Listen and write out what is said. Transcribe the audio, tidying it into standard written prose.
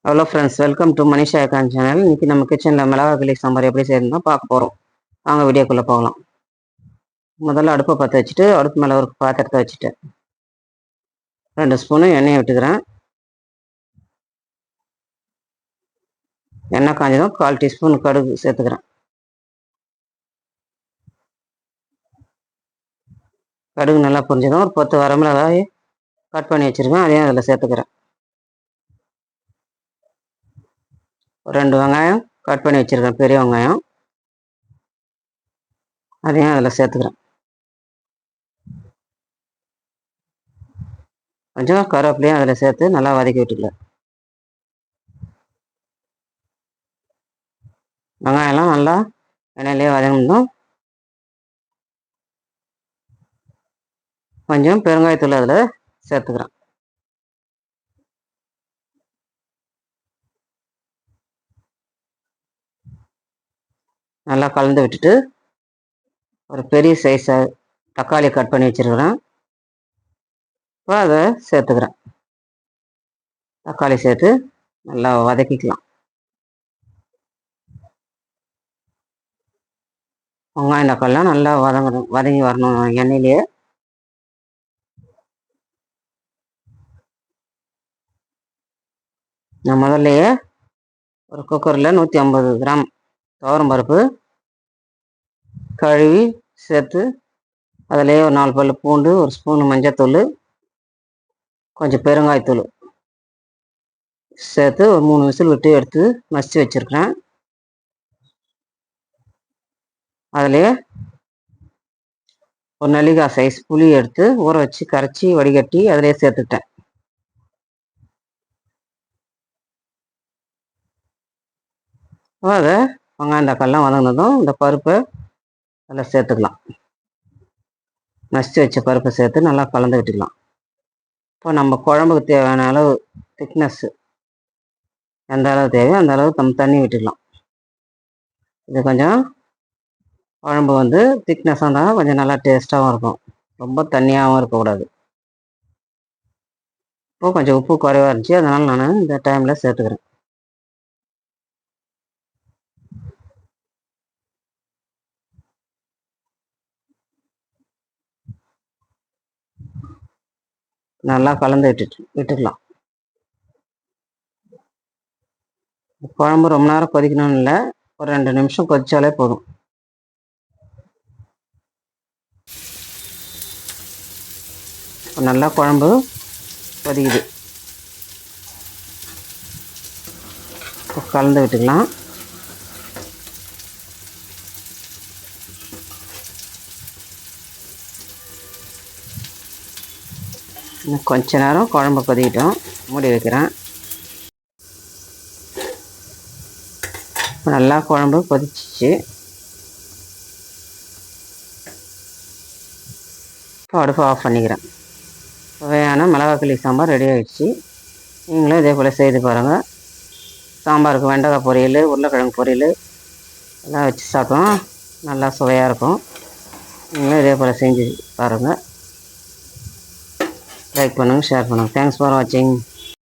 Hello ஃப்ரெண்ட்ஸ், welcome to Manisha அக்கான் channel. இன்றைக்கி நம்ம கிச்சனில் மிளகா கிளி சாம்பார் எப்படி செய்யணும் பார்க்க போகிறோம். வாங்க வீடியோக்குள்ளே போகலாம். முதல்ல அடுப்பை பற்ற வச்சுட்டு அடுப்பு மேலே ஒரு பாத்திரத்தை வச்சுட்டு 2 ஸ்பூனு எண்ணெயை விட்டுக்கிறேன். எண்ணெய் காஞ்சதும் 1/4 டீஸ்பூன் கடுகு சேர்த்துக்கிறேன். கடுகு நல்லா பொரிஞ்சதும் ஒரு 10 வரமிளகாய் கட் பண்ணி வச்சுருக்கேன், அதையும் அதில் சேர்த்துக்கிறேன். 2 வெங்காயம் கட் பண்ணி வச்சுருக்கேன், பெரிய வெங்காயம், அதையும் அதில் சேர்த்துக்கிறேன். கொஞ்சம் கருவேப்பிலையும் அதில் சேர்த்து நல்லா வதக்கி விட்டுக்கலாம். வெங்காயம்லாம் நல்லா எண்ணெயிலே வதங்கணும். கொஞ்சம் பெருங்காயத்தூள் அதில் சேர்த்துக்கிறேன். நல்லா கலந்து விட்டுட்டு ஒரு பெரிய சைஸை தக்காளி கட் பண்ணி வச்சுருக்கிறேன், இப்போ அதை சேர்த்துக்கிறேன். தக்காளி சேர்த்து நல்லா வதக்கிக்கலாம். வெங்காயம் தக்காளிலாம் நல்லா வதங்கி வரணும் எண்ணெயிலேயே. நான் முதல்லையே ஒரு குக்கரில் 150 கிராம் துவரம் பருப்பு கழுவி சேர்த்து அதிலேயே ஒரு 4 பல் பூண்டு, ஒரு ஸ்பூன் மஞ்சத்தூள், கொஞ்சம் பெருங்காயத்தூள் சேர்த்து ஒரு 3 விசில் விட்டு எடுத்து மசித்து வச்சுருக்கிறேன். அதிலே ஒரு நெல்லிக்காய் சைஸ் புளி எடுத்து ஊற வச்சு கரைச்சி வடிகட்டி அதிலே சேர்த்துட்டேன். அதை வெங்காயம் தக்காளிலாம் வதங்கினதும் இந்த பருப்பை அதில் சேர்த்துக்கலாம். மசித்து வச்ச பருப்பை சேர்த்து நல்லா கலந்து விட்டுக்கலாம். இப்போ நம்ம குழம்புக்கு தேவையான அளவு திக்னஸ்ஸு எந்த அளவு தேவையோ அந்த அளவு நம்ம தண்ணி விட்டுக்கலாம். இது கொஞ்சம் குழம்பு திக்னஸாக இருந்தால் கொஞ்சம் நல்லா டேஸ்ட்டாகவும் இருக்கும், ரொம்ப தண்ணியாகவும் இருக்கக்கூடாது. இப்போது கொஞ்சம் உப்பு குறைவாக இருந்துச்சு, அதனால் நான் இந்த டைமில் சேர்த்துக்கிறேன். நல்லா கலந்து விட்டுக்கலாம். குழம்பு ரொம்ப நேரம் கொதிக்கணும்னு இல்லை, ஒரு 2 நிமிஷம் கொதிச்சாலே போதும். நல்லா குழம்பு கொதிக்குது, கலந்து விட்டுக்கலாம். கொஞ்ச நேரம் குழம்பு கொதிக்கிட்டோம், மூடி வைக்கிறேன். நல்லா குழம்பு கொதிச்சிச்சு. இப்போ அடுப்பை ஆஃப் பண்ணிக்கிறேன். சுவையான மிளகாய் கிளி சாம்பார் ரெடி ஆகிடுச்சு. நீங்களும் இதே போல் செய்து பாருங்கள். சாம்பாருக்கு வெண்டைக்காய் பொரியல், உருளைக்கிழங்கு பொரியல் எல்லாம் வச்சு சாப்பிட்டோம், நல்லா சுவையாக இருக்கும். நீங்களும் இதே போல் செஞ்சு பாருங்கள். லைக் பண்ணுங்கள், ஷேர் பண்ணுங்கள். தேங்க்ஸ் ஃபார் வாட்சிங்.